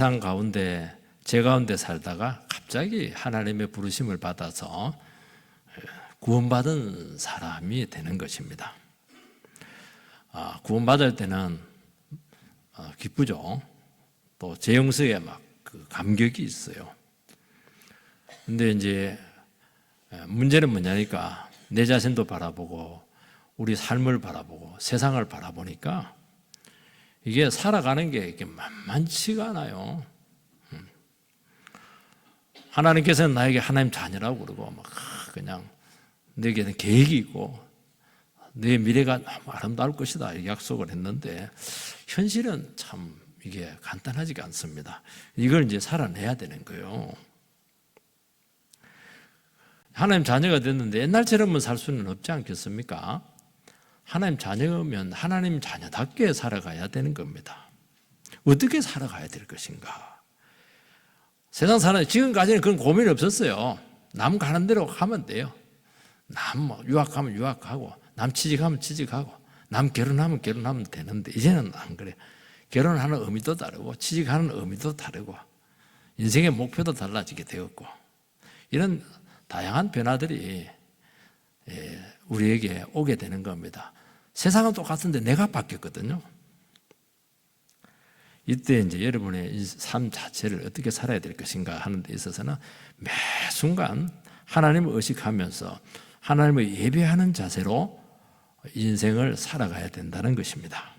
세상 가운데 제 가운데 살다가 갑자기 하나님의 부르심을 받아서 구원받은 사람이 되는 것입니다. 구원받을 때는 기쁘죠. 또 제 영성에 막 그 감격이 있어요. 근데 이제 문제는 뭐냐니까 내 자신도 바라보고 우리 삶을 바라보고 세상을 바라보니까 이게 살아가는 게 이렇게 만만치가 않아요. 하나님께서는 나에게 하나님 자녀라고 그러고 막 그냥 내게는 계획이 있고 내 미래가 너무 아름다울 것이다 이렇게 약속을 했는데 현실은 참 이게 간단하지가 않습니다. 이걸 이제 살아내야 되는 거예요. 하나님 자녀가 됐는데 옛날처럼은 살 수는 없지 않겠습니까? 하나님 자녀면 하나님 자녀답게 살아가야 되는 겁니다. 어떻게 살아가야 될 것인가? 세상 사람 지금까지는 그런 고민이 없었어요. 남 가는 대로 가면 돼요. 남 유학하면 유학하고 남 취직하면 취직하고 남 결혼하면 결혼하면 되는데 이제는 안 그래. 결혼하는 의미도 다르고 취직하는 의미도 다르고 인생의 목표도 달라지게 되었고 이런 다양한 변화들이 우리에게 오게 되는 겁니다. 세상은 똑같은데 내가 바뀌었거든요. 이때 이제 여러분의 삶 자체를 어떻게 살아야 될 것인가 하는 데 있어서는 매 순간 하나님을 의식하면서 하나님을 예배하는 자세로 인생을 살아가야 된다는 것입니다.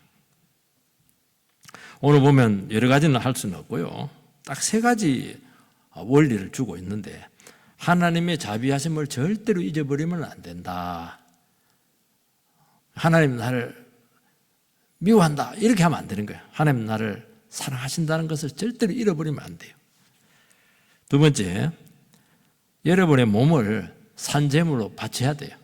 오늘 보면 여러 가지는 할 수는 없고요. 딱 세 가지 원리를 주고 있는데 하나님의 자비하심을 절대로 잊어버리면 안 된다. 하나님 나를 미워한다. 이렇게 하면 안 되는 거예요. 하나님 나를 사랑하신다는 것을 절대로 잃어버리면 안 돼요. 두 번째, 여러분의 몸을 산제물로 바쳐야 돼요.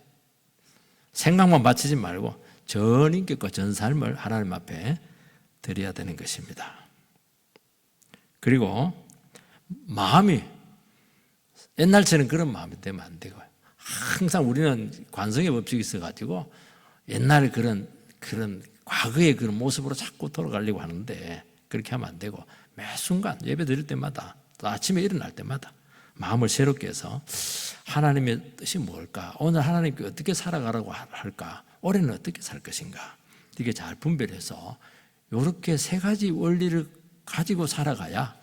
생각만 바치지 말고 전 인격과 전 삶을 하나님 앞에 드려야 되는 것입니다. 그리고 마음이 옛날처럼 그런 마음이 되면 안 되고요. 항상 우리는 관성의 법칙이 있어가지고 옛날에 그런 과거의 그런 모습으로 자꾸 돌아가려고 하는데 그렇게 하면 안 되고 매 순간 예배 드릴 때마다 또 아침에 일어날 때마다 마음을 새롭게 해서 하나님의 뜻이 뭘까? 오늘 하나님께 어떻게 살아가라고 할까? 올해는 어떻게 살 것인가? 이게 잘 분별해서 이렇게 세 가지 원리를 가지고 살아가야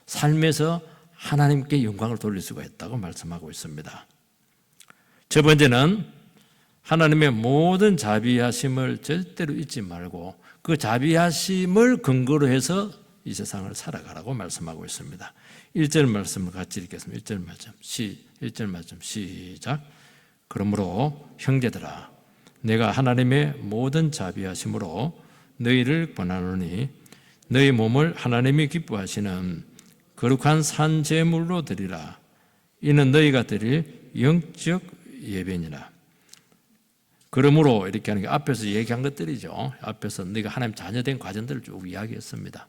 삶에서 하나님께 영광을 돌릴 수가 있다고 말씀하고 있습니다. 첫 번째는 하나님의 모든 자비하심을 절대로 잊지 말고 그 자비하심을 근거로 해서 이 세상을 살아가라고 말씀하고 있습니다. 1절 말씀을 같이 읽겠습니다. 1절 말씀 시작. 그러므로 형제들아 내가 하나님의 모든 자비하심으로 너희를 권하노니 너희 몸을 하나님이 기뻐하시는 거룩한 산 제물로 드리라. 이는 너희가 드릴 영적 예배니라. 그러므로 이렇게 하는 게 앞에서 얘기한 것들이죠. 앞에서 너희가 하나님 자녀된 과정들을 쭉 이야기했습니다.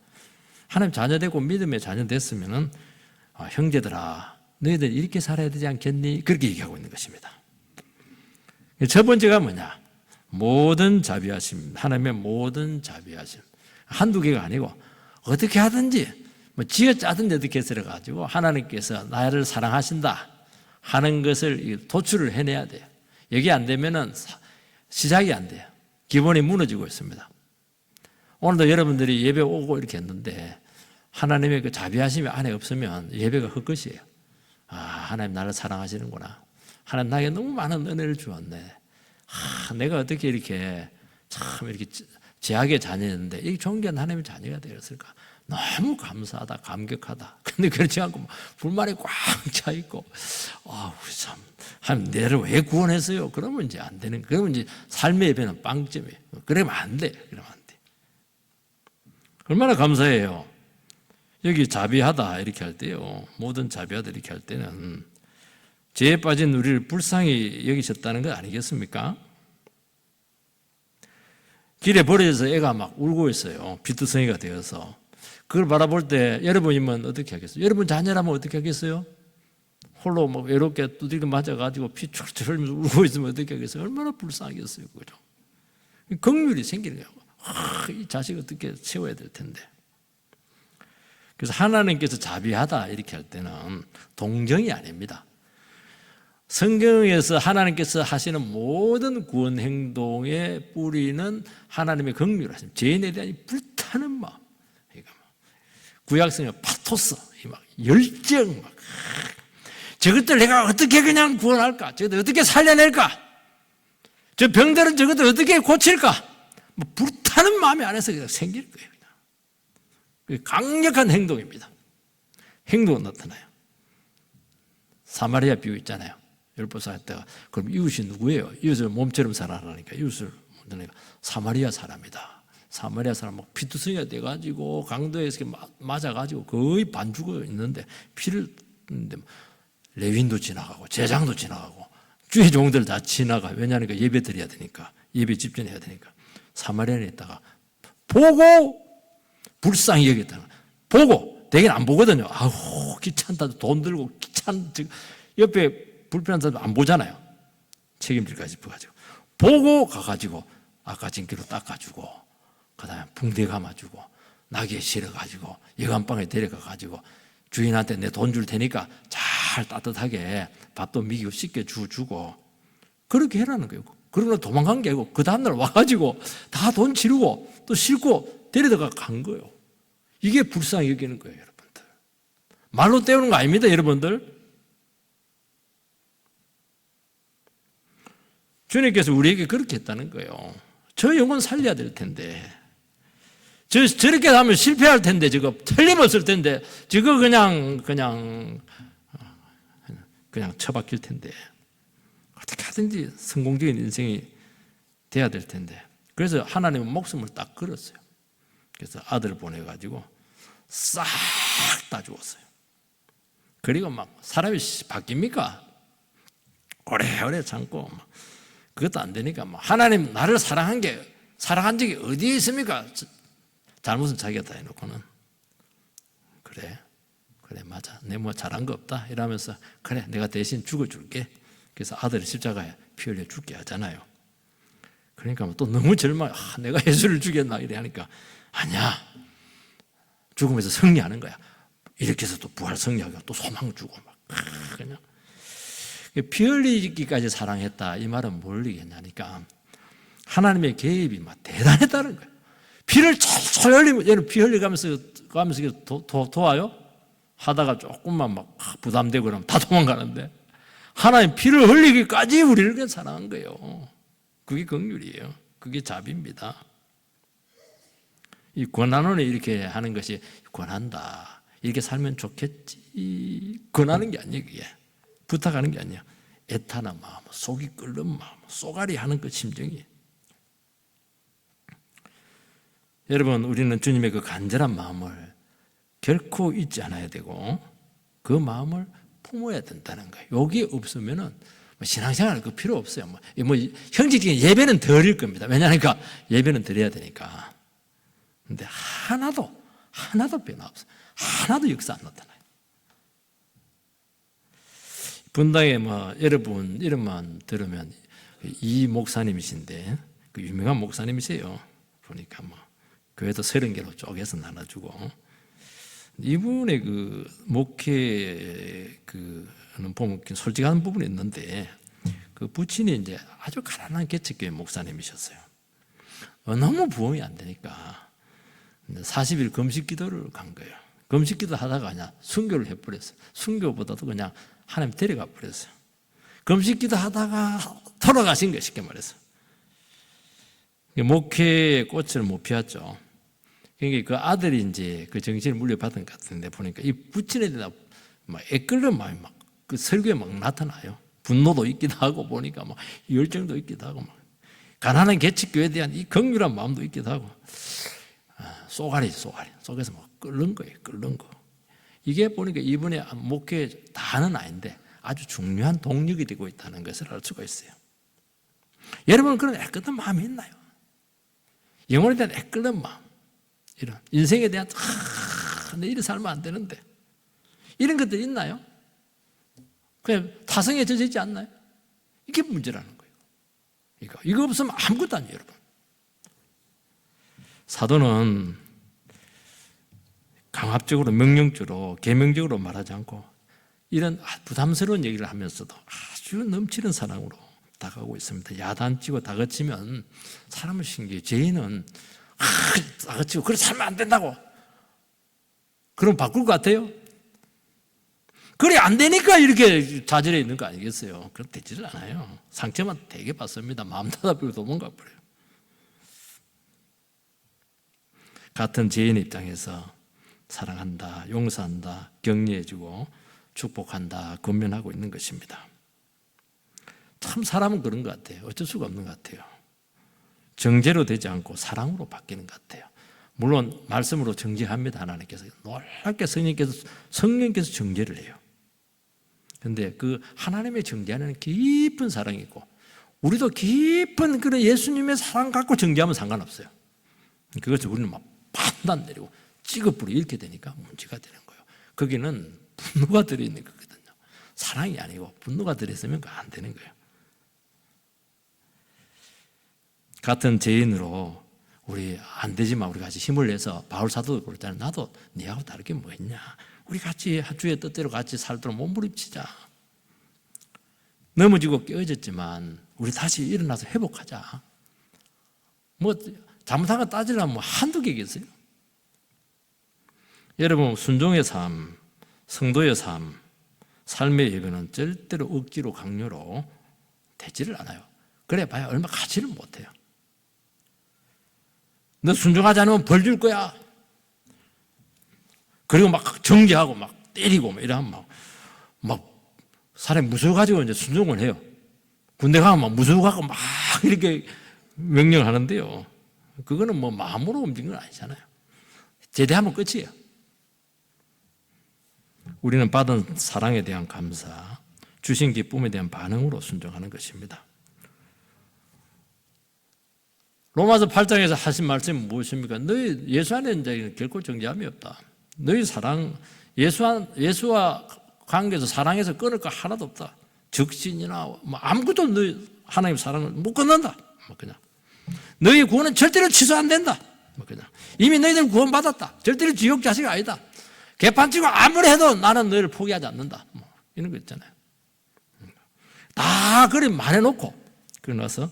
하나님 자녀되고 믿음의 자녀 됐으면은 형제들아 너희들 이렇게 살아야 되지 않겠니? 그렇게 얘기하고 있는 것입니다. 첫 번째가 뭐냐? 모든 자비하심, 하나님의 모든 자비하심. 한두 개가 아니고 어떻게 하든지 쥐어짜든지 어떻게 해서 하나님께서 나를 사랑하신다 하는 것을 도출을 해내야 돼요. 여기 안 되면은 시작이 안 돼요. 기본이 무너지고 있습니다. 오늘도 여러분들이 예배 오고 이렇게 했는데 하나님의 그 자비하심이 안에 없으면 예배가 헛것이에요. 하나님 나를 사랑하시는구나. 하나님 나에게 너무 많은 은혜를 주었네. 내가 어떻게 이렇게 참 이렇게 제약의 자녀였는데 이 존귀한 하나님의 자녀가 되었을까? 너무 감사하다, 감격하다. 근데 그렇지 않고 불만이 꽉 차 있고, 우리 참, 하나님 내를 왜 구원했어요? 그러면 이제 안 되는, 그러면 이제 삶의 예배는 빵점이에요. 그러면 안 돼. 그러면 안 돼. 얼마나 감사해요. 여기 자비하다 이렇게 할 때요. 모든 자비하다 이렇게 할 때는 죄에 빠진 우리를 불쌍히 여기셨다는 거 아니겠습니까? 길에 버려져서 애가 막 울고 있어요. 비투성이가 되어서. 그걸 바라볼 때 여러분이면 어떻게 하겠어요? 여러분 자녀라면 어떻게 하겠어요? 홀로 막 외롭게 두들겨 맞아가지고 피 철철 흘리면서 울고 있으면 어떻게 하겠어요? 얼마나 불쌍하겠어요. 그죠? 긍휼이 생기는 거예요. 이 자식 어떻게 채워야 될 텐데. 그래서 하나님께서 자비하다 이렇게 할 때는 동정이 아닙니다. 성경에서 하나님께서 하시는 모든 구원 행동의 뿌리는 하나님의 긍휼하심, 죄인에 대한 불타는 마음. 구약성의 파토스, 막 열정, 막 저것들 내가 어떻게 그냥 구원할까? 저것들 어떻게 살려낼까? 저 병들은 저것들 어떻게 고칠까? 뭐 불타는 마음이 안에서 그냥 생길 거예요. 그냥. 강력한 행동입니다. 행동은 나타나요. 사마리아 비유 있잖아요. 율법사 할 때가 그럼 이웃이 누구예요? 이웃을 몸처럼 살아라니까 이웃을 그러니까 사마리아 사람이다. 사마리아 사람 막 피투성이가 돼가지고 강도에서 맞아가지고 거의 반 죽어 있는데 피를 레윈도 지나가고 제장도 지나가고 주의 종들 다 지나가. 왜냐하면 예배 드려야 되니까 예배 집전해야 되니까 사마리아에 있다가 보고 불쌍히 여겼다는 보고 대개는 안 보거든요. 아우 귀찮다 돈 들고 귀찮 옆에 불편한 사람 안 보잖아요. 책임질까 싶어가지고 보고 가가지고 아까 진기로 닦아주고 그 다음에 붕대 감아주고 나귀에 실어가지고 여간방에 데려가가지고 주인한테 내 돈 줄 테니까 잘 따뜻하게 밥도 미기고 씻겨 주고 그렇게 해라는 거예요. 그러고 도망간 게 아니고 그 다음날 와가지고 다 돈 지르고 또 싣고 데려다가 간 거예요. 이게 불쌍히 여기는 거예요, 여러분들. 말로 때우는 거 아닙니다, 여러분들. 주님께서 우리에게 그렇게 했다는 거예요. 저 영혼 살려야 될 텐데 저렇게 하면 실패할 텐데 저거 틀림없을 텐데 저거 그냥 처박힐 텐데 어떻게 하든지 성공적인 인생이 돼야 될 텐데 그래서 하나님은 목숨을 딱 걸었어요. 그래서 아들을 보내가지고 싹 다 죽었어요. 그리고 막 사람이 바뀝니까? 오래오래 참고 막 그것도 안 되니까 막 하나님 나를 사랑한 적이 어디에 있습니까? 잘못은 자기가 다 해놓고는 그래 맞아 내 뭐 잘한 거 없다 이러면서 그래 내가 대신 죽어줄게. 그래서 아들이 십자가에 피 흘려 죽게 하잖아요. 그러니까 또 너무 절망 내가 예수를 죽였나 이래 하니까 아니야 죽으면서 승리하는 거야. 이렇게 해서 또 부활 승리하고 또 소망 주고 막 그냥 피 흘리기까지 사랑했다 이 말은 뭘 얘기했냐니까 하나님의 개입이 막 대단했다는 거예요. 피를 철철 흘리면 얘는 피 흘려가면서 도와요? 하다가 조금만 막 부담되고 그러면 다 도망가는데 하나님 피를 흘리기까지 우리를 사랑한 거예요. 그게 긍휼이에요. 그게 자비입니다. 이 권한원이 이렇게 하는 것이 권한다. 이렇게 살면 좋겠지. 권하는 게 아니에요. 그게. 부탁하는 게 아니야. 애타는 마음, 속이 끓는 마음, 쏘가리 하는 그 심정이. 여러분, 우리는 주님의 그 간절한 마음을 결코 잊지 않아야 되고 그 마음을 품어야 된다는 거예요. 여기 없으면은 신앙생활 그 필요 없어요. 뭐 형식적인 예배는 드릴 겁니다. 왜냐하니까 예배는 드려야 되니까. 근데 하나도 변화 없어요. 하나도 역사 안 나타나요. 분당에 여러분 이름만 들으면 이 목사님이신데 그 유명한 목사님이세요. 보니까 교회도 30개로 쪼개서 나눠주고 이분의 그 목회 그는 보면 솔직한 부분이 있는데 그 부친이 이제 아주 가난한 개척교회 목사님이셨어요. 너무 부흥이 안 되니까 40일 금식 기도를 간 거예요. 금식 기도 하다가 그냥 순교를 해버렸어요. 순교보다도 그냥 하나님 데려가 버렸어요. 금식 기도 하다가 돌아가신 거예요. 쉽게 말해서. 목회의 꽃을 못 피웠죠. 그러니까 그 아들이 이제 그 정신을 물려받은 것 같은데 보니까 이 부친에 대한 애끓는 마음이 그 설교에 나타나요. 분노도 있기도 하고 보니까 열정도 있기도 하고 가난한 개척교회에 대한 이 긍휼한 마음도 있기도 하고 쏘가리 속에서 끓는 거예요. 끓는 거. 이게 보니까 이분의 목회 다는 아닌데 아주 중요한 동력이 되고 있다는 것을 알 수가 있어요. 여러분은 그런 애끓는 마음이 있나요? 영혼에 대한 애끓는 마음, 이런 인생에 대한 내 이래 살면 안 되는데 이런 것들 있나요? 그냥 타성에 젖어 있지 않나요? 이게 문제라는 거예요. 이거 없으면 아무것도 아니에요, 여러분. 사도는 강압적으로 명령적으로 계명적으로 말하지 않고 이런 부담스러운 얘기를 하면서도 아주 넘치는 사랑으로 다가오고 있습니다. 야단치고 다그치면 사람을 신기해. 죄인은 다그치고 그래 살면 안 된다고. 그럼 바꿀 것 같아요? 그래 안 되니까 이렇게 좌절해 있는 거 아니겠어요? 그럼 되지를 않아요. 상처만 되게 받습니다. 마음 닫아버리고 도망가 버려요. 같은 죄인 입장에서 사랑한다, 용서한다, 격려해주고 축복한다, 권면하고 있는 것입니다. 참 사람은 그런 것 같아요. 어쩔 수가 없는 것 같아요. 정죄로 되지 않고 사랑으로 바뀌는 것 같아요. 물론 말씀으로 정죄합니다. 하나님께서 놀랍게 성령께서 정죄를 해요. 그런데 그 하나님의 정죄하는 깊은 사랑이 있고 우리도 깊은 그런 예수님의 사랑 갖고 정죄하면 상관없어요. 그것을 우리는 막 판단 내리고 찌그뿌리 이렇게 되니까 문제가 되는 거예요. 거기는 분노가 들어있는 거거든요. 사랑이 아니고 분노가 들어있으면 안 되는 거예요. 같은 죄인으로 우리 안 되지만 우리 같이 힘을 내서 바울 사도도 그랬잖아요. 나도 네하고 다르게 뭐 있냐. 우리 같이 주의 뜻대로 같이 살도록 몸부림치자. 넘어지고 깨어졌지만 우리 다시 일어나서 회복하자. 뭐 잘못한 거 따지려면 뭐 한두 개겠어요. 여러분 순종의 삶, 성도의 삶, 삶의 예배는 절대로 억지로 강요로 되지를 않아요. 그래 봐야 얼마 가지를 못해요. 너 순종하지 않으면 벌 줄 거야. 그리고 막 정죄하고 막 때리고 막 이러면 막 사람이 무서워가지고 이제 순종을 해요. 군대 가면 막 무서워가고 막 이렇게 명령하는데요. 그거는 뭐 마음으로 움직이는 건 아니잖아요. 제대하면 끝이에요. 우리는 받은 사랑에 대한 감사, 주신 기쁨에 대한 반응으로 순종하는 것입니다. 로마서 8장에서 하신 말씀이 무엇입니까? 너희 예수 안에 있는 자에게는 결코 정죄함이 없다. 너희 사랑, 예수와 관계에서 사랑해서 끊을 거 하나도 없다. 적신이나 뭐 아무것도 너희 하나님 사랑을 못 끊는다. 뭐 그냥 너희 구원은 절대로 취소 안 된다. 뭐 그냥 이미 너희들은 구원받았다. 절대로 지옥 자식이 아니다. 개판치고 아무리 해도 나는 너희를 포기하지 않는다. 뭐 이런 거 있잖아요. 다 그리 말해놓고 그러고 나서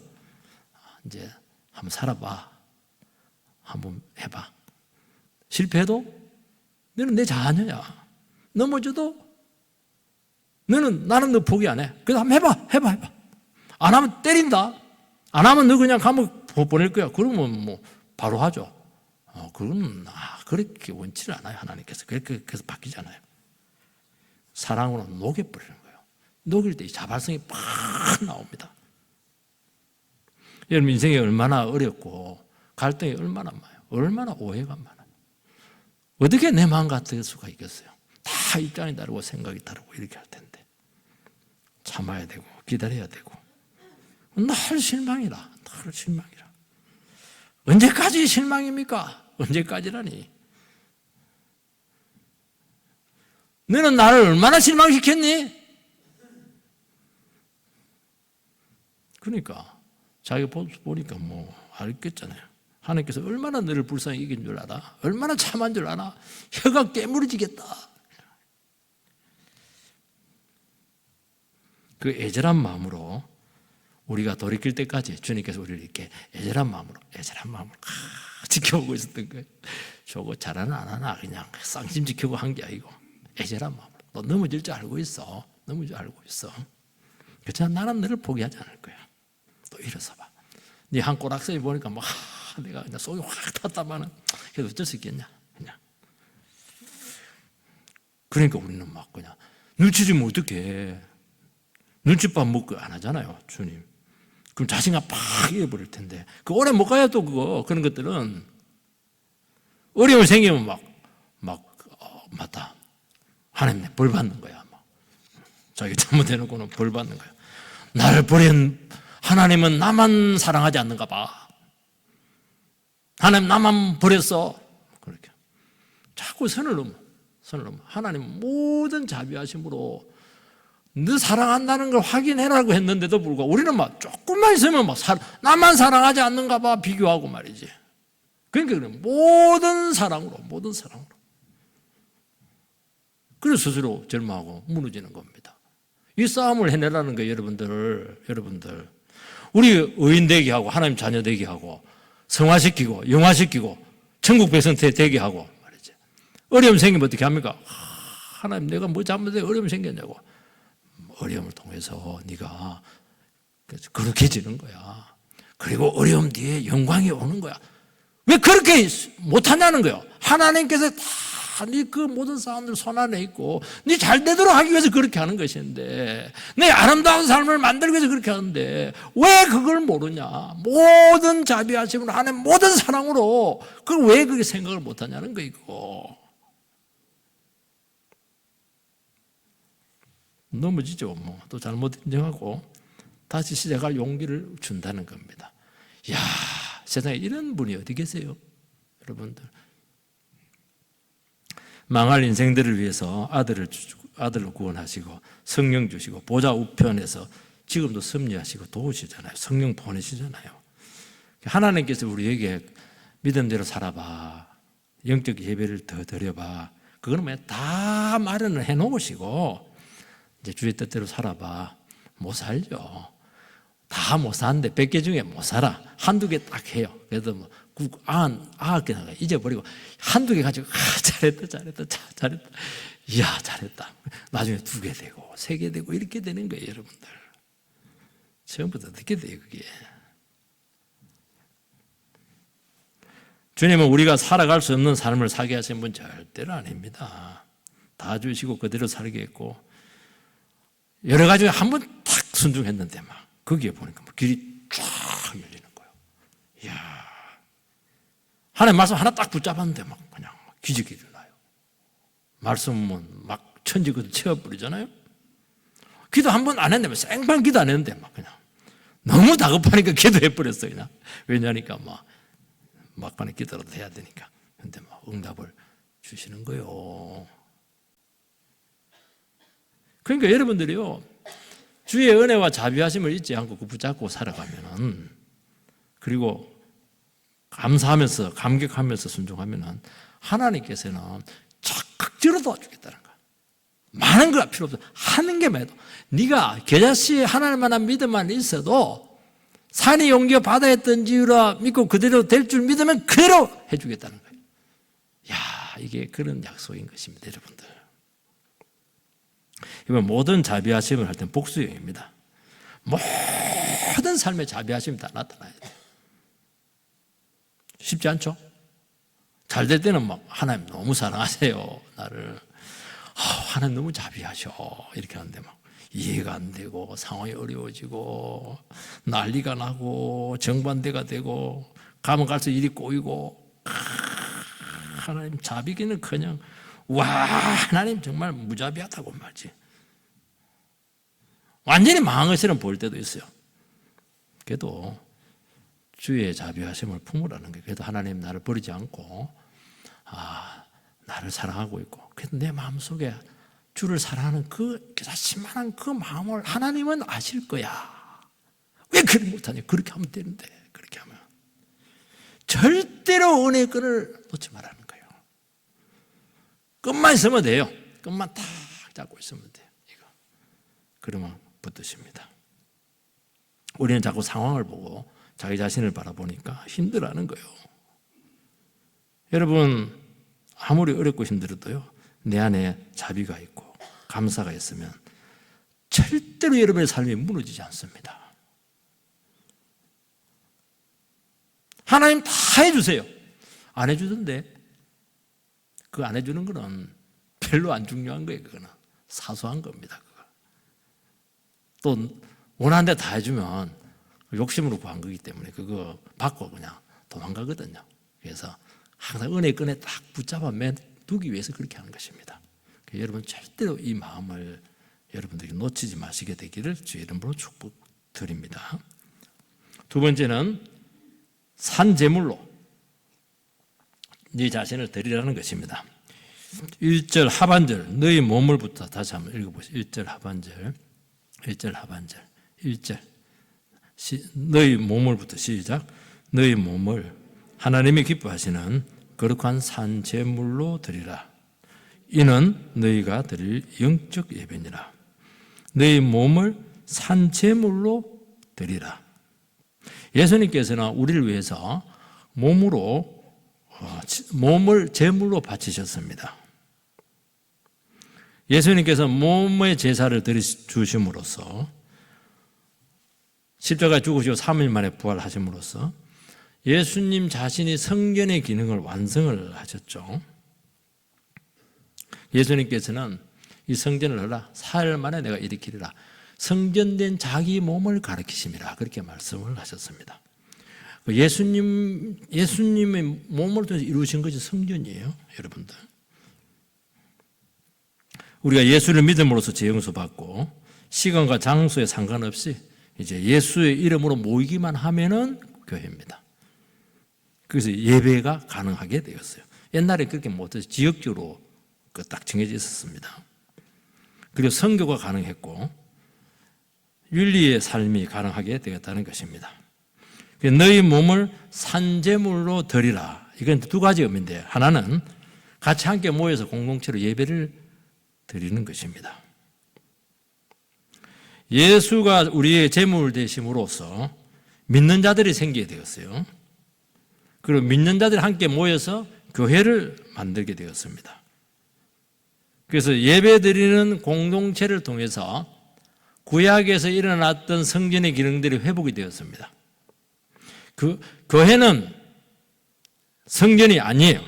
이제 한번 살아봐. 한번 해봐. 실패해도 너는 내 자녀야. 넘어져도 나는 너 포기 안 해. 그래서 한번 해봐. 안 하면 때린다. 안 하면 너 그냥 감옥 보낼 거야. 그러면 뭐 바로 하죠. 그건 그렇게 원치를 않아요. 하나님께서. 그래서 바뀌지 않아요. 사랑으로 녹여버리는 거예요. 녹일 때 이 자발성이 팍 나옵니다. 여러분 인생이 얼마나 어렵고 갈등이 얼마나 많아요. 얼마나 오해가 많아요. 어떻게 내 마음 같을 수가 있겠어요. 다 입장이 다르고 생각이 다르고 이렇게 할 텐데 참아야 되고 기다려야 되고 늘 실망이라. 언제까지 실망입니까? 언제까지라니? 너는 나를 얼마나 실망시켰니? 그러니까 자기가 보니까 뭐 알겠잖아요. 하나님께서 얼마나 너를 불쌍히 이긴 줄 알아? 얼마나 참한 줄 알아? 혀가 깨무러지겠다. 그 애절한 마음으로 우리가 돌이킬 때까지 주님께서 우리를 이렇게 애절한 마음으로 지켜보고 있었던 거예요. 저거 잘하나 안 하나 그냥 쌍심 지키고 한 게 아니고 애절한 마음으로. 너 넘어질 줄 알고 있어. 그렇지만 나는 너를 포기하지 않을 거야. 또 일어서 봐. 네 한 꼬락서리 보니까 막 내가 그냥 속이 확 탔다마는 그래도 어쩔 수 있겠냐 그냥. 그러니까 우리는 막 그냥 눈치 주면 어떡해. 눈칫밥 먹고 안 하잖아요 주님. 그럼 자신감 팍 잃어버릴 텐데 그 오래 못 가요. 또 그런 것들은 어려움이 생기면 맞다 하나님 벌 받는 거야. 자기 잘못해놓고는 벌 받는 거야. 나를 버린 하나님은 나만 사랑하지 않는가 봐. 하나님 나만 버렸어. 그렇게 자꾸 선을 넘어. 하나님 모든 자비하심으로 너 사랑한다는 걸 확인해라고 했는데도 불구하고 우리는 조금만 있으면 나만 사랑하지 않는가 봐 비교하고 말이지. 그러니까 모든 사랑으로 그래서 스스로 절망하고 무너지는 겁니다. 이 싸움을 해내라는 거예요, 여러분들. 우리 의인 되게 하고 하나님 자녀 되게 하고 성화시키고 영화시키고 천국 백성 되게 하고 말이죠. 어려움 생기면 어떻게 합니까? 하나님 내가 뭐 잘못해 어려움 생겼냐고. 어려움을 통해서 네가 거룩해지는 거야. 그리고 어려움 뒤에 영광이 오는 거야. 왜 그렇게 못하냐는 거예요. 하나님께서 다 네 그 모든 사람들 손안에 있고 네 잘 되도록 하기 위해서 그렇게 하는 것인데, 내 아름다운 삶을 만들기 위해서 그렇게 하는데 왜 그걸 모르냐. 모든 자비하심으로 하나님 모든 사랑으로 그걸 왜 그렇게 생각을 못하냐는 거이고. 넘어지죠. 뭐 또 잘못 인정하고 다시 시작할 용기를 준다는 겁니다. 이야, 세상에 이런 분이 어디 계세요, 여러분들? 망할 인생들을 위해서 아들을 구원하시고 성령 주시고 보좌 우편에서 지금도 섭리하시고 도우시잖아요. 성령 보내시잖아요. 하나님께서 우리에게 믿음대로 살아봐, 영적 예배를 더 드려봐, 그거는 다 마련을 해놓으시고 이제 주의 뜻대로 살아봐. 못 살죠. 다 못 사는데 100개 중에 못 살아. 한두 개 딱 해요. 그래도 뭐 9개 잊어버리고 한두 개 가지고 잘했다. 이야, 잘했다. 나중에 2개 되고 3개 되고 이렇게 되는 거예요, 여러분들. 처음부터 어떻게 돼요, 그게? 주님은 우리가 살아갈 수 없는 삶을 살게 하신 분 절대로 아닙니다. 다 주시고 그대로 살게 했고 여러 가지 한 번 탁 순종했는데 막 거기에 보니까 길이 쫙 열리는 거예요. 이야, 하나님 말씀 하나 딱 붙잡았는데 막 그냥 기적이 일어나요. 말씀은 막 천지거든 채워버리잖아요. 기도 한 번 안 했는데 생판 기도 안 했는데 막 그냥 너무 다급하니까 기도해버렸어요. 그냥. 왜냐니까 막 막판에 기도라도 해야 되니까. 근데 막 응답을 주시는 거예요. 그러니까 여러분들이요, 주의 은혜와 자비하심을 잊지 않고 그 붙잡고 살아가면은, 그리고 감사하면서 감격하면서 순종하면은 하나님께서는 적극적으로 도와주겠다는 거야. 많은 거 필요 없어. 하는 게만 해도 네가 겨자씨에 하나님만한 믿음만 있어도 산이 옮겨 바다에 던지라 믿고 그대로 될 줄 믿으면 그대로 해주겠다는 거예요. 야, 이게 그런 약속인 것입니다, 여러분들. 이번 모든 자비하심을 할 때는 복수형입니다. 모든 삶의 자비하심이 다 나타나야 돼요. 쉽지 않죠? 잘 될 때는 막 하나님 너무 사랑하세요, 나를. 하나님 너무 자비하셔, 이렇게 하는데 막 이해가 안 되고 상황이 어려워지고 난리가 나고 정반대가 되고 가면 갈수록 일이 꼬이고, 하나님 자비기는 그냥 와, 하나님 정말 무자비하다고 말지. 완전히 망한 것처럼 보일 때도 있어요. 그래도 주의 자비하심을 품으라는 거예요. 그래도 하나님 나를 버리지 않고 나를 사랑하고 있고, 그래도 내 마음속에 주를 사랑하는 그 자신만한 그 마음을 하나님은 아실 거야. 왜 그렇게 못하냐? 그렇게 하면 되는데. 그렇게 하면 절대로 은혜의 끈을 놓지 말라는 거예요. 끝만 있으면 돼요. 끝만 딱 잡고 있으면 돼요. 이거. 그러면 붙드십니다. 우리는 자꾸 상황을 보고 자기 자신을 바라보니까 힘들어하는 거예요. 여러분, 아무리 어렵고 힘들어도요, 내 안에 자비가 있고 감사가 있으면 절대로 여러분의 삶이 무너지지 않습니다. 하나님 다 해주세요. 안 해주던데, 그 안 해주는 거는 별로 안 중요한 거예요. 그거는 사소한 겁니다. 그거. 또 원하는 데 다 해주면 욕심으로 구한 거기 때문에 그거 받고 그냥 도망가거든요. 그래서 항상 은혜의 끈에 딱 붙잡아 두기 위해서 그렇게 하는 것입니다. 여러분 절대로 이 마음을 여러분들이 놓치지 마시게 되기를 주의 이름으로 축복드립니다. 두 번째는 산제물로 네 자신을 드리라는 것입니다. 1절 하반절, 너희 몸을부터 다시 한번 읽어보시죠. 1절 하반절, 1절 하반절, 1절 너희 몸을부터 시작. 너희 몸을 하나님이 기뻐하시는 거룩한 산제물로 드리라. 이는 너희가 드릴 영적 예배니라. 너희 몸을 산제물로 드리라. 예수님께서는 우리를 위해서 몸을 제물로 바치셨습니다. 예수님께서 몸의 제사를 주심으로써 십자가에 죽으시고 3일 만에 부활하심으로써 예수님 자신이 성전의 기능을 완성을 하셨죠. 예수님께서는 이 성전을 하라, 사흘 만에 내가 일으키리라. 성전된 자기 몸을 가리키심이라 그렇게 말씀을 하셨습니다. 예수님의 몸을 통해서 이루신 것이 성전이에요, 여러분들. 우리가 예수를 믿음으로써 죄 용서받고 시간과 장소에 상관없이 이제 예수의 이름으로 모이기만 하면은 교회입니다. 그래서 예배가 가능하게 되었어요. 옛날에 그렇게 못해서 지역적으로 딱 정해져 있었습니다. 그리고 선교가 가능했고 윤리의 삶이 가능하게 되었다는 것입니다. 너희 몸을 산제물로 드리라. 이건 두 가지 의미인데, 하나는 같이 함께 모여서 공동체로 예배를 드리는 것입니다. 예수가 우리의 제물 되심으로써 믿는 자들이 생기게 되었어요. 그리고 믿는 자들이 함께 모여서 교회를 만들게 되었습니다. 그래서 예배 드리는 공동체를 통해서 구약에서 일어났던 성전의 기능들이 회복이 되었습니다. 그 교회는 성전이 아니에요.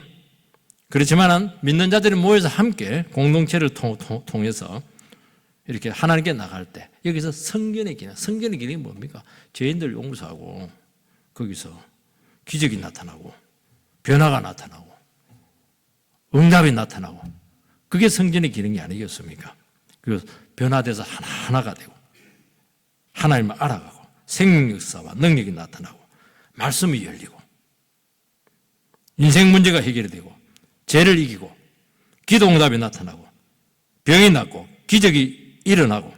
그렇지만 믿는 자들이 모여서 함께 공동체를 통해서 이렇게 하나님께 나갈 때 여기서 성전의 기능이 뭡니까? 죄인들 용서하고 거기서 기적이 나타나고 변화가 나타나고 응답이 나타나고 그게 성전의 기능이 아니겠습니까? 그리고 변화돼서 하나가 되고 하나님을 알아가고 생명 역사와 능력이 나타나고 말씀이 열리고 인생 문제가 해결이 되고 죄를 이기고 기도 응답이 나타나고 병이 낫고 기적이 일어나고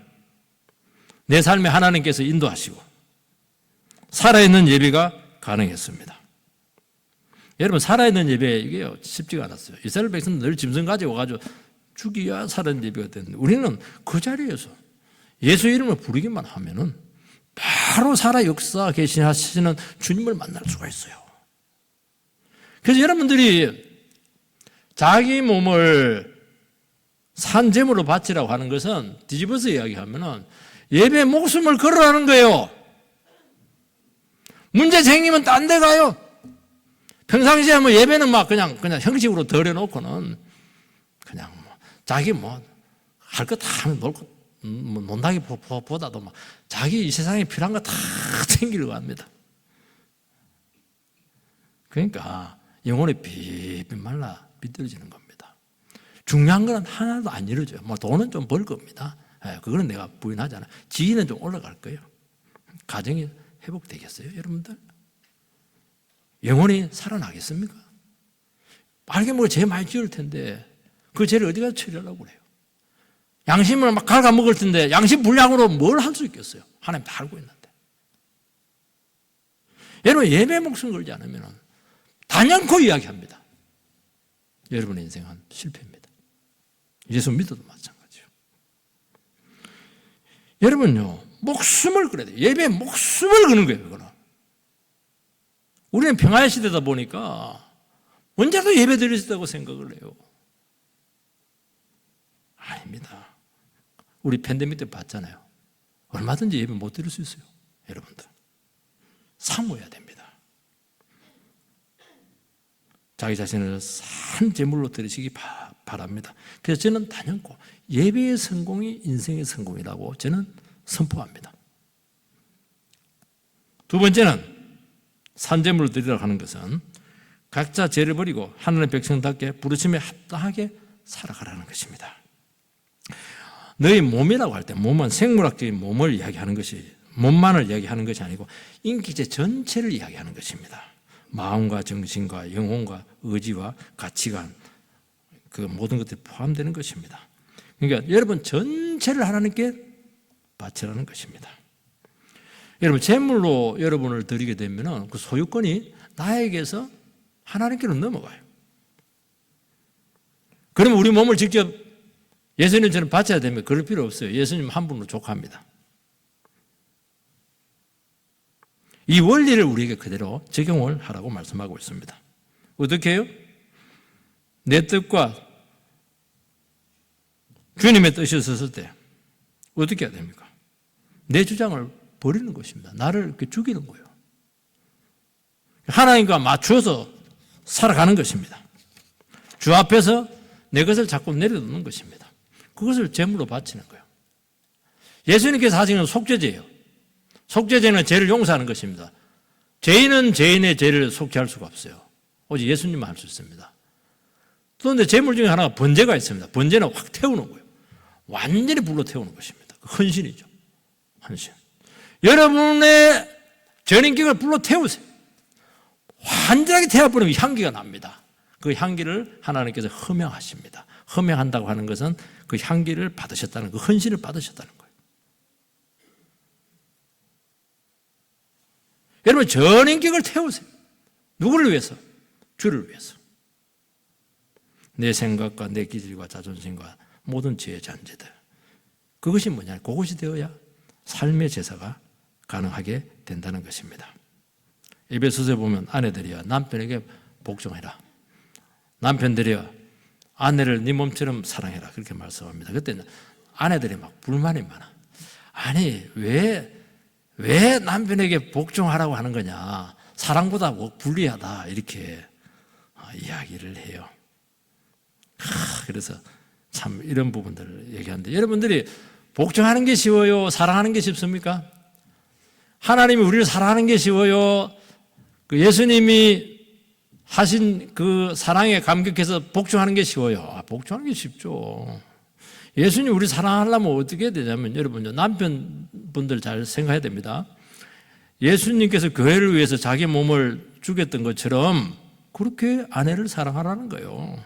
내 삶에 하나님께서 인도하시고 살아있는 예배가 가능했습니다. 여러분, 살아있는 예배 이게 쉽지가 않았어요. 이스라엘 백성은 늘 짐승 가지고 와가지고 죽이야 살아있는 예배가 됐는데 우리는 그 자리에서 예수 이름을 부르기만 하면은 바로 살아 역사 계시하시는 주님을 만날 수가 있어요. 그래서 여러분들이 자기 몸을 산제물로 바치라고 하는 것은 뒤집어서 이야기하면은 예배 목숨을 걸으라는 거예요. 문제 생기면 딴 데 가요. 평상시에 뭐 예배는 막 그냥 형식으로 덜어놓고는 그냥 뭐 자기 뭐 할 거 다 하면 논다기보다도 막 자기 이 세상에 필요한 거 다 챙기려고 합니다. 그러니까 영혼이 삐삐 말라 비뚤어지는 겁니다. 중요한 건 하나도 안 이루어져요. 뭐 돈은 좀 벌 겁니다. 그거는 내가 부인하잖아요. 지위는 좀 올라갈 거예요. 가정이 회복되겠어요, 여러분들? 영혼이 살아나겠습니까? 빨개 먹을 죄 많이 지을 텐데 그 죄를 어디 가서 처리하려고 그래요? 양심을 막 갉아먹을 텐데 양심 불량으로 뭘 할 수 있겠어요? 하나님 다 알고 있는데. 여러분, 예배 목숨 걸지 않으면 단연코 이야기합니다. 여러분의 인생은 실패입니다. 예수 믿어도 마찬가지요. 여러분요, 목숨을 걸어야 돼요. 예배에 목숨을 거는 거예요, 그거는. 우리는 평화의 시대다 보니까 언제도 예배 드릴 수 있다고 생각을 해요. 아닙니다. 우리 팬데믹 때 봤잖아요. 얼마든지 예배 못 드릴 수 있어요, 여러분들. 사모해야 됩니다. 자기 자신을 산 제물로 드리시기 바랍니다. 그래서 저는 단연코 예배의 성공이 인생의 성공이라고 저는 선포합니다. 두 번째는 산제물을 드리라고 하는 것은 각자 죄를 버리고 하나님의 백성답게 부르심에 합당하게 살아가라는 것입니다. 너희 몸이라고 할 때 몸은 생물학적인 몸을 이야기하는 것이, 몸만을 이야기하는 것이 아니고 인기체 전체를 이야기하는 것입니다. 마음과 정신과 영혼과 의지와 가치관, 그 모든 것들이 포함되는 것입니다. 그러니까 여러분 전체를 하나님께 바치라는 것입니다. 여러분, 제물로 여러분을 드리게 되면 그 소유권이 나에게서 하나님께로 넘어가요. 그러면 우리 몸을 직접 예수님처럼 바쳐야 되면 그럴 필요 없어요. 예수님 한 분으로 족합니다. 이 원리를 우리에게 그대로 적용을 하라고 말씀하고 있습니다. 어떻게 해요? 내 뜻과 주님의 뜻이 있었을 때 어떻게 해야 됩니까? 내 주장을 버리는 것입니다. 나를 이렇게 죽이는 거예요. 하나님과 맞추어서 살아가는 것입니다. 주 앞에서 내 것을 자꾸 내려놓는 것입니다. 그것을 제물로 바치는 거예요. 예수님께서 하시는 속죄제예요. 속죄제는 죄를 용서하는 것입니다. 죄인은 죄인의 죄를 속죄할 수가 없어요. 오직 예수님만 할 수 있습니다. 그런데 제물 중에 하나가 번제가 있습니다. 번제는 확 태우는 거예요. 완전히 불로 태우는 것입니다. 헌신이죠. 헌신. 여러분의 전인격을 불로 태우세요. 완전하게 태워버리면 향기가 납니다. 그 향기를 하나님께서 허명하십니다. 허명한다고 하는 것은 그 향기를 받으셨다는, 그 헌신을 받으셨다는 거예요. 여러분 전인격을 태우세요. 누구를 위해서? 주를 위해서. 내 생각과 내 기질과 자존심과 모든 죄의 잔재들. 그것이 뭐냐? 그것이 되어야 삶의 제사가 가능하게 된다는 것입니다. 에베소서에 보면 아내들이여 남편에게 복종해라. 남편들이여 아내를 네 몸처럼 사랑해라. 그렇게 말씀합니다. 그때는 아내들이 막 불만이 많아. 아니 왜 남편에게 복종하라고 하는 거냐. 사랑보다 불리하다. 이렇게 이야기를 해요. 그래서 참 이런 부분들을 얘기하는데 여러분들이 복종하는 게 쉬워요? 사랑하는 게 쉽습니까? 하나님이 우리를 사랑하는 게 쉬워요? 그 예수님이 하신 그 사랑에 감격해서 복종하는 게 쉬워요? 복종하는 게 쉽죠. 예수님 우리 사랑하려면 어떻게 해야 되냐면 여러분 남편분들 잘 생각해야 됩니다. 예수님께서 교회를 위해서 자기 몸을 죽였던 것처럼 그렇게 아내를 사랑하라는 거예요.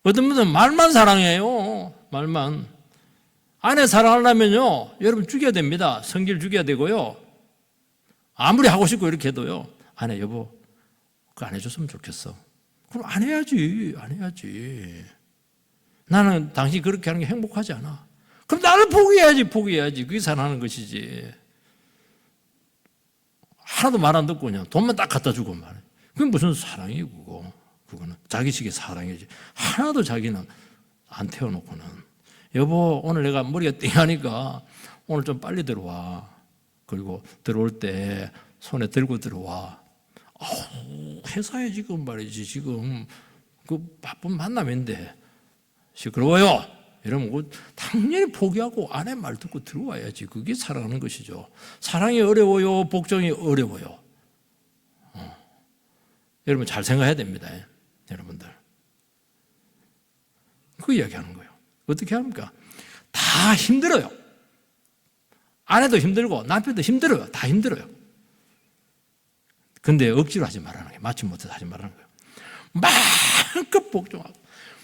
어떤 분들은 말만 사랑해요. 말만. 아내 사랑하려면요, 여러분 죽여야 됩니다. 성질 죽여야 되고요. 아무리 하고 싶고 이렇게 해도요, 아내 여보, 그거 안 해줬으면 좋겠어. 그럼 안 해야지, 안 해야지. 나는 당신이 그렇게 하는 게 행복하지 않아. 그럼 나를 포기해야지. 그게 사랑하는 것이지. 하나도 말 안 듣고 그냥 돈만 딱 갖다 주고 말해. 그게 무슨 사랑이고, 그거는 자기식의 사랑이지. 하나도 자기는 안 태워놓고는. 여보, 오늘 내가 머리가 띵하니까 오늘 좀 빨리 들어와. 그리고 들어올 때 손에 들고 들어와. 회사에 지금 말이지, 지금 그 바쁜 만남인데 시끄러워요. 이러면 당연히 포기하고 아내 말 듣고 들어와야지. 그게 사랑하는 것이죠. 사랑이 어려워요? 복종이 어려워요? 여러분 잘 생각해야 됩니다. 여러분들. 그 이야기하는 거예요. 어떻게 합니까? 다 힘들어요. 아내도 힘들고 남편도 힘들어요. 다 힘들어요. 근데 억지로 하지 말라는 거예요. 마치 못해서 하지 말라는 거예요. 마음껏 복종하고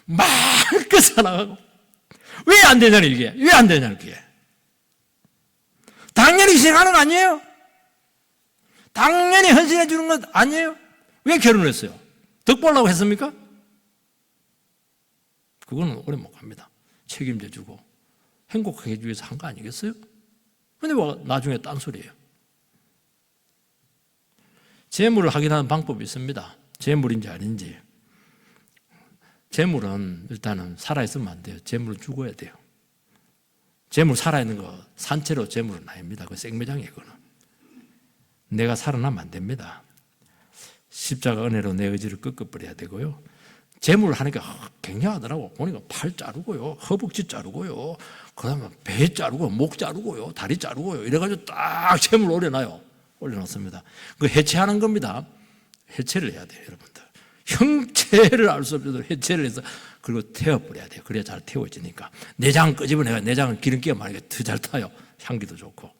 마음껏 사랑하고. 왜 안 되냐는 이게. 왜 안 되냐는 그게. 당연히 희생하는 거 아니에요? 당연히 헌신해 주는 것 아니에요? 왜 결혼했어요? 덕 보려고 했습니까? 그거는 오래 못 갑니다. 책임져 주고 행복하게 해주기 위해서 한 거 아니겠어요? 그런데 나중에 딴소리예요. 재물을 확인하는 방법이 있습니다. 재물인지 아닌지. 재물은 일단은 살아있으면 안 돼요. 재물은 죽어야 돼요. 재물 살아있는 거 산채로 재물은 아닙니다. 그 생매장이에요. 그거는. 내가 살아나면 안 됩니다. 십자가 은혜로 내 의지를 꺾어버려야 되고요. 재물을 하니까 굉장하더라고. 보니까 팔 자르고요, 허벅지 자르고요, 그 다음에 배 자르고, 목 자르고요, 다리 자르고요. 이래가지고 딱 재물 올려놨습니다. 그 해체하는 겁니다. 해체를 해야 돼요, 여러분들. 형체를 알 수 없어도 해체를 해서 그리고 태워버려야 돼요. 그래야 잘 태워지니까. 내장 끄집어내야 내장은 기름기가 많으니까 더 잘 타요. 향기도 좋고.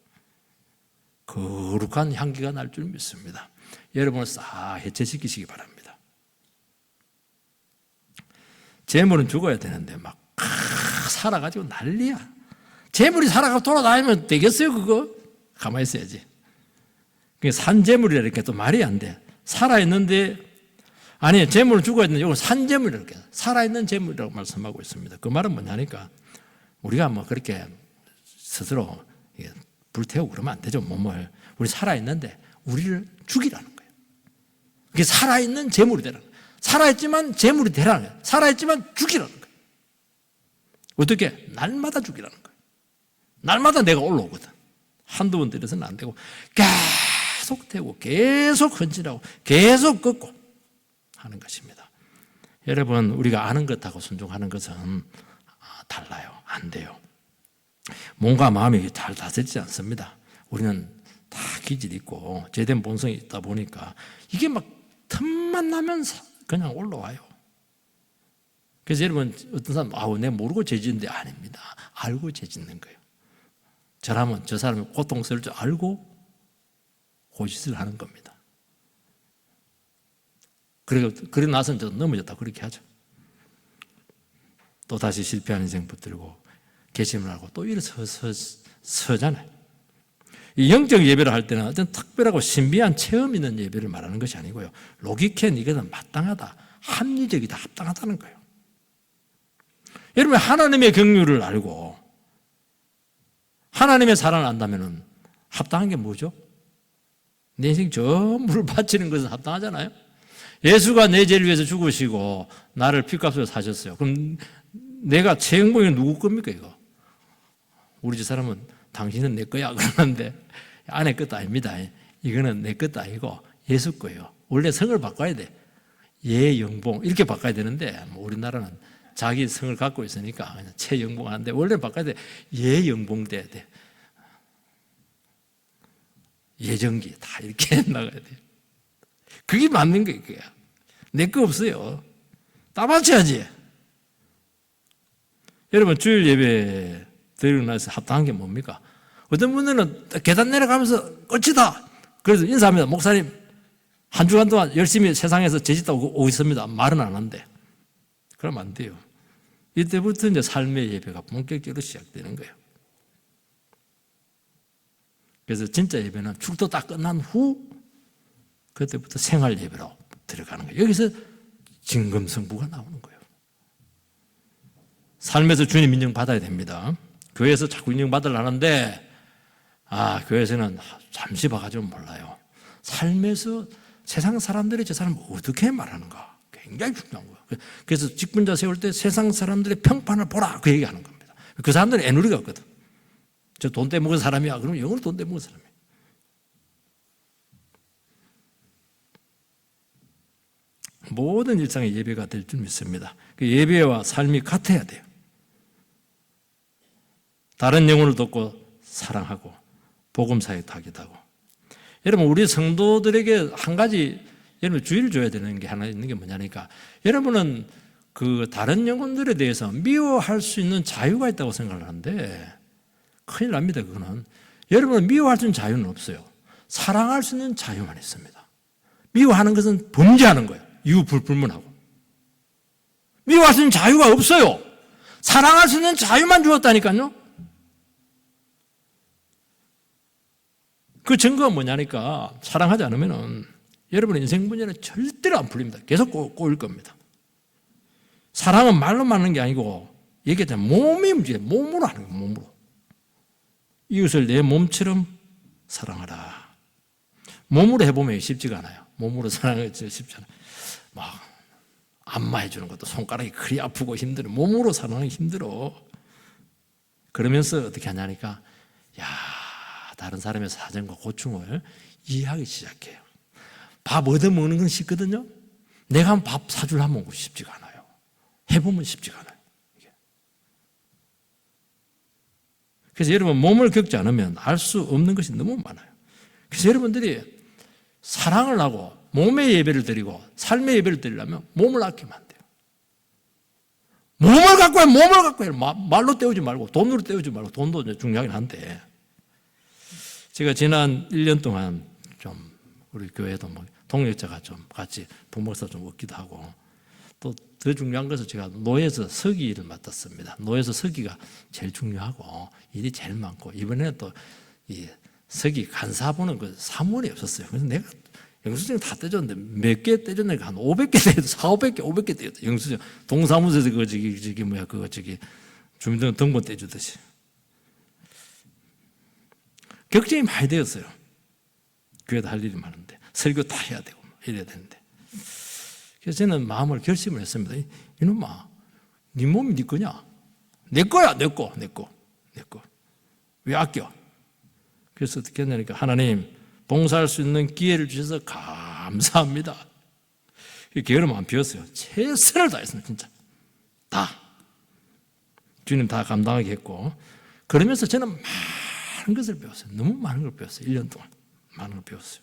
거룩한 향기가 날 줄 믿습니다. 여러분을 싹 해체시키시기 바랍니다. 재물은 죽어야 되는데 막 살아가지고 난리야. 재물이 살아가고 돌아다니면 되겠어요, 그거? 가만히 있어야지. 산 재물이라 이렇게 또 말이 안 돼. 살아있는데 아니, 재물을 죽어야 되는데 이건 산재물이라고 해요. 살아있는 재물이라고 말씀하고 있습니다. 그 말은 뭐냐니까 우리가 뭐 그렇게 스스로 불태우고 그러면 안 되죠. 몸을. 우리 살아있는데 우리를 죽이라는 거예요. 그게 살아있는 재물이 되라는 거예요. 살아있지만 재물이 되라는 거예요. 살아있지만 죽이라는 거예요. 어떻게? 날마다 죽이라는 거예요. 날마다 내가 올라오거든. 한두 번 때려서는 안 되고 계속 태우고 계속 헌신하고 계속 걷고 하는 것입니다. 여러분, 우리가 아는 것하고 순종하는 것은 달라요. 안 돼요. 몸과 마음이 잘 다스리지 않습니다. 우리는 다 기질이 있고 제된 본성이 있다 보니까 이게 막 틈만 나면 그냥 올라와요. 그래서 여러분, 어떤 사람 내가 모르고 죄 짓는데 아닙니다. 알고 죄 짓는 거예요. 저 사람이 고통스러울 줄 알고 고짓을 하는 겁니다. 그리고 나서는 저 넘어졌다 그렇게 하죠. 또 다시 실패하는 인생 붙들고 결심을 하고 또 서잖아요. 이 영적 예배를 할 때는 어떤 특별하고 신비한 체험 있는 예배를 말하는 것이 아니고요. 로기켄 이것은 마땅하다, 합리적이다, 합당하다는 거예요. 여러분, 하나님의 긍휼을 알고 하나님의 사랑을 안다면 합당한 게 뭐죠? 내 인생 전부를 바치는 것은 합당하잖아요. 예수가 내 죄를 위해서 죽으시고 나를 핏값으로 사셨어요. 그럼 내가 최영봉이 누구 겁니까 이거? 우리 집 사람은 당신은 내 거야 그러는데 아내 것도 아닙니다. 이거는 내 것도 아니고 예수 거예요. 원래 성을 바꿔야 돼. 예영봉 이렇게 바꿔야 되는데 우리나라는 자기 성을 갖고 있으니까 그냥 최영봉 하는데 원래 바꿔야 돼. 예영봉 돼야 돼. 예정기 다 이렇게 나가야 돼요. 그게 맞는 거예요. 내 거 없어요. 따맞춰야지. 여러분, 주일 예배 드리고 나서 합당한 게 뭡니까? 어떤 분들은 계단 내려가면서 끝이다. 그래서 인사합니다. 목사님, 한 주간 동안 열심히 세상에서 죄짓다 오고 있습니다. 말은 안 한대. 그러면 안 돼요. 이때부터 이제 삶의 예배가 본격적으로 시작되는 거예요. 그래서 진짜 예배는 축도 딱 끝난 후 그때부터 생활 예배로 들어가는 거예요. 여기서 진검승부가 나오는 거예요. 삶에서 주님 인정받아야 됩니다. 교회에서 자꾸 인정받으려 하는데 교회에서는 잠시 봐가지고 몰라요. 삶에서 세상 사람들이 저 사람을 어떻게 말하는가 굉장히 중요한 거예요. 그래서 직분자 세울 때 세상 사람들의 평판을 보라 그 얘기하는 겁니다. 그 사람들은 애누리가 없거든. 저 돈 떼먹은 사람이야. 그러면 영어로 돈 떼먹은 사람이야. 모든 일상의 예배가 될 줄 믿습니다. 그 예배와 삶이 같아야 돼요. 다른 영혼을 돕고 사랑하고 복음사에 타깃하고. 여러분, 우리 성도들에게 한 가지 여러분 주의를 줘야 되는 게 하나 있는 게 뭐냐니까 여러분은 그 다른 영혼들에 대해서 미워할 수 있는 자유가 있다고 생각을 하는데 큰일 납니다. 그거는 여러분은 미워할 수 있는 자유는 없어요. 사랑할 수 있는 자유만 있습니다. 미워하는 것은 범죄하는 거예요. 이유 불문하고. 미워할 수 있는 자유가 없어요. 사랑할 수 있는 자유만 주었다니까요. 그 증거가 뭐냐니까 사랑하지 않으면은 여러분의 인생 문제는 절대로 안 풀립니다. 계속 꼬일 겁니다. 사랑은 말로 하는 게 아니고 얘기했잖아요. 몸이 문제예요. 몸으로 하는 거예요. 몸으로. 이웃을 내 몸처럼 사랑하라. 몸으로 해보면 쉽지가 않아요. 몸으로 사랑하기 쉽지 않아요. 막 안마해 주는 것도 손가락이 그리 아프고 힘들어. 몸으로 사랑하기 힘들어. 그러면서 어떻게 하냐니까 다른 사람의 사정과 고충을 이해하기 시작해요. 밥 얻어먹는 건 쉽거든요. 내가 밥 사주려 하면 쉽지가 않아요. 해보면 쉽지가 않아요. 그래서 여러분 몸을 겪지 않으면 알 수 없는 것이 너무 많아요. 그래서 여러분들이 사랑을 하고 몸의 예배를 드리고 삶의 예배를 드리려면 몸을 아끼면 안 돼요. 몸을 갖고 해, 몸을 갖고 해. 말로 때우지 말고 돈으로 때우지 말고 돈도 중요하긴 한데 제가 지난 1년 동안 좀 우리 교회도 뭐 동역자가 좀 같이 부목사 좀 얻기도 하고 또 더 중요한 것은 제가 노예에서 서기 일을 맡았습니다. 노예에서 서기가 제일 중요하고 일이 제일 많고 이번에는 또 이 서기 간사 보는 그 사무원이 없었어요. 그래서 내가 영수증 다 떼줬는데 몇 개 떼줬는데 한 500개 떼줬어. 400개, 500개 떼줬어. 영수증. 동사무소에서 주민등록 등본 떼주듯이. 걱정이 많이 되었어요. 교회도 할 일이 많은데. 설교 다 해야 되고, 이래야 되는데. 그래서 저는 마음을 결심을 했습니다. 이놈아, 네 몸이 네 거냐? 내 거야, 내 거. 왜 아껴? 그래서 어떻게 했냐니까, 하나님, 봉사할 수 있는 기회를 주셔서 감사합니다. 게으름 안 피웠어요. 최선을 다했습니다, 진짜. 다. 주님 다 감당하게 했고, 그러면서 저는 많은 것을 배웠어요. 너무 많은 걸 배웠어요. 1년 동안. 많은 걸 배웠어요.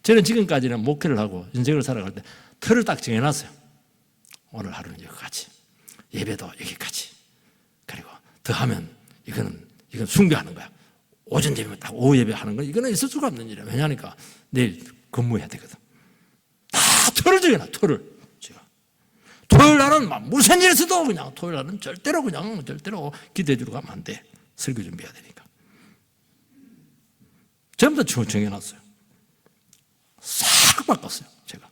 저는 지금까지는 목회를 하고 인생을 살아갈 때 틀을 딱 정해놨어요. 오늘 하루는 여기까지. 예배도 여기까지. 그리고 더 하면 이건 숭배하는 거야. 오전 예배면 딱 오후 예배 하는 거 이거는 있을 수가 없는 일이야. 왜냐하니까 내일 근무해야 되거든. 다 틀을 정해놔. 틀을. 제가 토요일 날은 무슨 일 있어도 그냥 토요일 날은 절대로 기대해 주러 가면 안 돼. 설교 준비해야 되니까. 전부 다 정해놨어요. 싹 바꿨어요. 제가.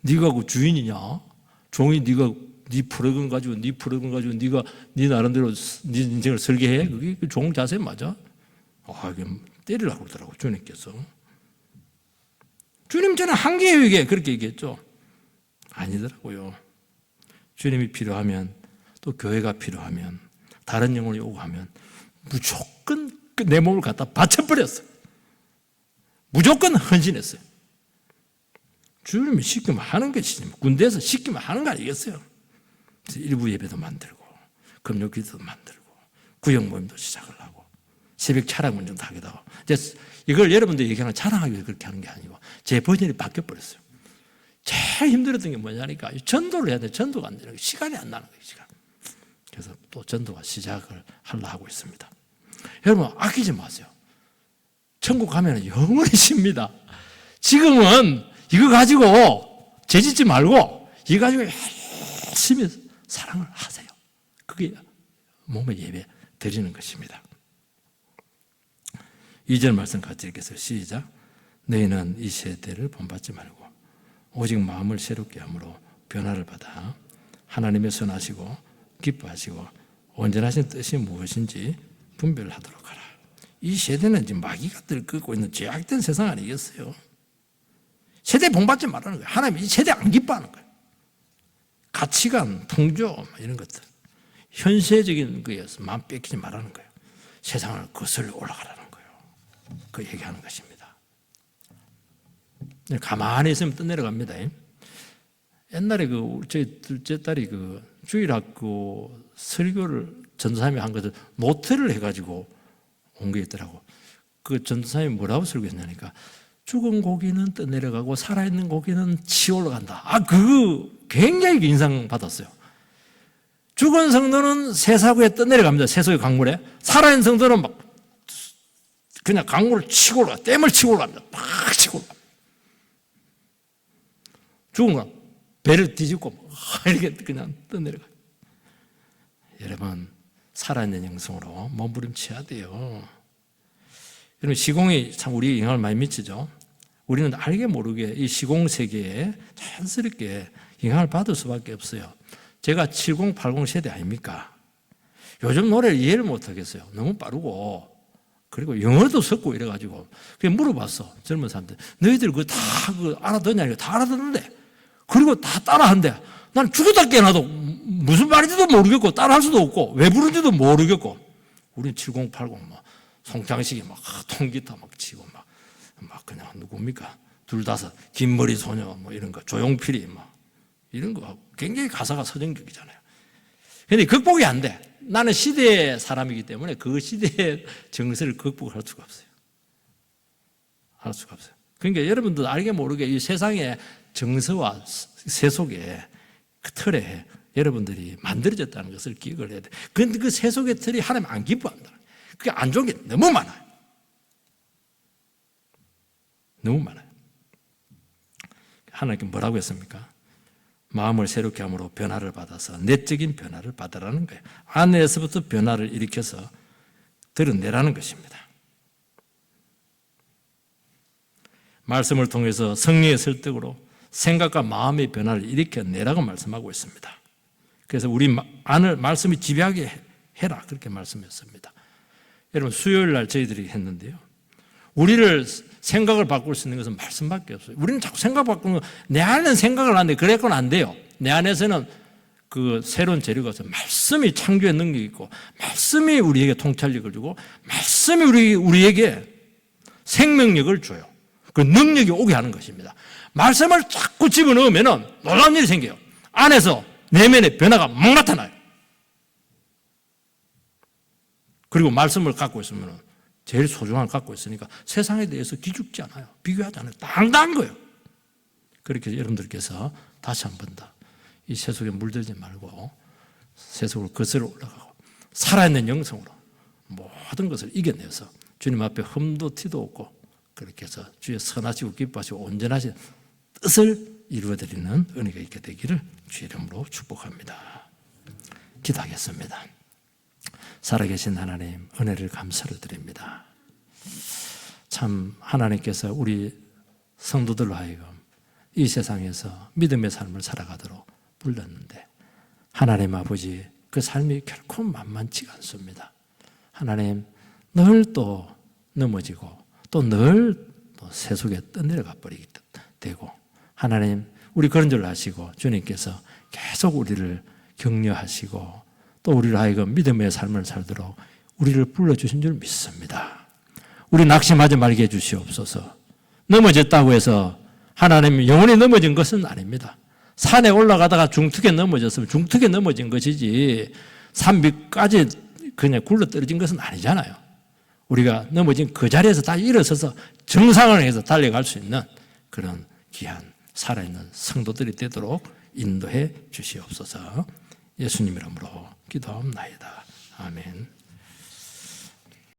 네가 그 주인이냐? 종이 네가 네 프로그램 가지고 네가 네 나름대로 네 인생을 설계해? 그게 종 자세 맞아? 이게 때리려고 그러더라고, 주님께서. 주님 저는 한계예요, 이게. 그렇게 얘기했죠. 아니더라고요. 주님이 필요하면, 또 교회가 필요하면, 다른 영혼을 요구하면 무조건 내 몸을 갖다 바쳐버렸어요. 무조건 헌신했어요. 주님이 시키면 하는 것이지, 군대에서 시키면 하는 거 아니겠어요? 그래서 일부 예배도 만들고, 금요기도도 만들고, 구역 모임도 시작을 하고, 새벽 차량 운전도 하기도 하고. 이제 이걸 여러분들이 얘기하는 자랑하기 위해서 그렇게 하는 게 아니고, 제 버전이 바뀌어버렸어요. 제일 힘들었던 게 뭐냐니까, 전도를 해야 돼. 전도가 안 되는 거예요. 시간이 안 나는 거예요, 시간. 그래서 또 전도가 시작을 하려고 하고 있습니다. 여러분, 아끼지 마세요. 천국 가면 영원히 쉽니다. 지금은 이거 가지고 재짓지 말고 이거 가지고 열심히 사랑을 하세요. 그게 몸의 예배 드리는 것입니다. 2절 말씀 같이 읽겠어요. 시작. 너희는 이 세대를 본받지 말고 오직 마음을 새롭게 함으로 변화를 받아 하나님의 선하시고 기뻐하시고 온전하신 뜻이 무엇인지 분별하도록 하라. 이 세대는 지금 마귀가 들끓고 있는 죄악된 세상 아니겠어요? 세대 본받지 말라는 거예요. 하나님 이 세대 안 기뻐하는 거예요. 가치관, 풍조 이런 것들 현세적인 거에서 마음 뺏기지 말라는 거예요. 세상을 거슬러 올라가라는 거예요. 그 얘기하는 것입니다. 가만히 있으면 떠내려갑니다. 옛날에 저희 둘째 딸이 주일학교 설교를 전도사님이 한 것을 노트를 해가지고 온 게 있더라고. 그 전도사님이 뭐라고 설교했냐니까, 죽은 고기는 떠내려가고 살아있는 고기는 치어 올라간다. 그거 굉장히 인상받았어요. 죽은 성도는 새사구에 떠내려갑니다. 새소의 강물에. 살아있는 성도는 막 그냥 강물을 치고 올라가, 댐을 치고 올라갑니다. 막 치고 올라갑니다. 죽은 건 배를 뒤집고 이렇게 그냥 떠내려가요. 여러분, 살아있는 영성으로 몸부림쳐야 돼요. 여러분, 시공이 참 우리 영향을 많이 미치죠. 우리는 알게 모르게 이 시공 세계에 자연스럽게 영향을 받을 수밖에 없어요. 제가 70, 80 세대 아닙니까? 요즘 노래를 이해를 못 하겠어요. 너무 빠르고, 그리고 영어도 섞고 이래가지고. 그냥 물어봤어, 젊은 사람들. 너희들 다 알아듣냐? 다 알아듣는데. 그리고 다 따라한대. 난 죽었다 깨어나도 무슨 말인지도 모르겠고, 따라할 수도 없고, 왜 부른지도 모르겠고. 우린 70, 80, 송창식이 통기타 치고, 그냥 누굽니까? 둘다섯, 긴머리 소녀, 이런 거, 조용필이 이런 거 굉장히 가사가 서정적이잖아요. 근데 극복이 안 돼. 나는 시대의 사람이기 때문에 그 시대의 정서를 극복할 수가 없어요. 할 수가 없어요. 그러니까 여러분도 알게 모르게 이 세상의 정서와 세속의 그 틀에 여러분들이 만들어졌다는 것을 기억을 해야 돼. 그런데 그 세속의 틀이 하나님 안 기뻐한다. 그게 안 좋은 게 너무 많아요. 너무 많아요. 하나님께 뭐라고 했습니까? 마음을 새롭게 함으로 변화를 받아서 내적인 변화를 받으라는 거예요. 안에서부터 변화를 일으켜서 드러내라는 것입니다. 말씀을 통해서 성령의 설득으로 생각과 마음의 변화를 일으켜내라고 말씀하고 있습니다. 그래서 우리 안을 말씀이 지배하게 해라 그렇게 말씀했습니다. 여러분 수요일 날 저희들이 했는데요. 우리를 생각을 바꿀 수 있는 것은 말씀밖에 없어요. 우리는 자꾸 생각 바꾸는 거, 내 안에는 생각을 하는데 그래서는 안 돼요. 내 안에서는 그 새로운 재료가 있어요. 말씀이 창조의 능력이 있고 말씀이 우리에게 통찰력을 주고 말씀이 우리에게 생명력을 줘요. 그 능력이 오게 하는 것입니다. 말씀을 자꾸 집어넣으면 놀라운 일이 생겨요. 안에서 내면의 변화가 막 나타나요. 그리고 말씀을 갖고 있으면 제일 소중한 걸 갖고 있으니까 세상에 대해서 기죽지 않아요. 비교하지 않아요. 당당한 거예요. 그렇게 해서 여러분들께서 다시 한 번 더 이 세속에 물들지 말고 세속으로 거슬러 올라가고 살아있는 영성으로 모든 것을 이겨내서 주님 앞에 흠도 티도 없고 그렇게 해서 주의 선하시고 기뻐하시고 온전하신 뜻을 이루어드리는 은혜가 있게 되기를 주의 이름으로 축복합니다. 기도하겠습니다. 살아계신 하나님 은혜를 감사를 드립니다. 참 하나님께서 우리 성도들로 하여금 이 세상에서 믿음의 삶을 살아가도록 불렀는데 하나님 아버지 그 삶이 결코 만만치가 않습니다. 하나님 늘 또 넘어지고 또 늘 또 세속에 떠내려가 버리게 되고 하나님 우리 그런 줄 아시고 주님께서 계속 우리를 격려하시고 또 우리를 하여금 믿음의 삶을 살도록 우리를 불러주신 줄 믿습니다. 우리 낙심하지 말게 해주시옵소서. 넘어졌다고 해서 하나님 영원히 넘어진 것은 아닙니다. 산에 올라가다가 중턱에 넘어졌으면 중턱에 넘어진 것이지 산 밑까지 그냥 굴러 떨어진 것은 아니잖아요. 우리가 넘어진 그 자리에서 다시 일어서서 정상을 해서 달려갈 수 있는 그런 귀한 살아있는 성도들이 되도록 인도해 주시옵소서. 예수님 이름으로 기도합니다. 아멘.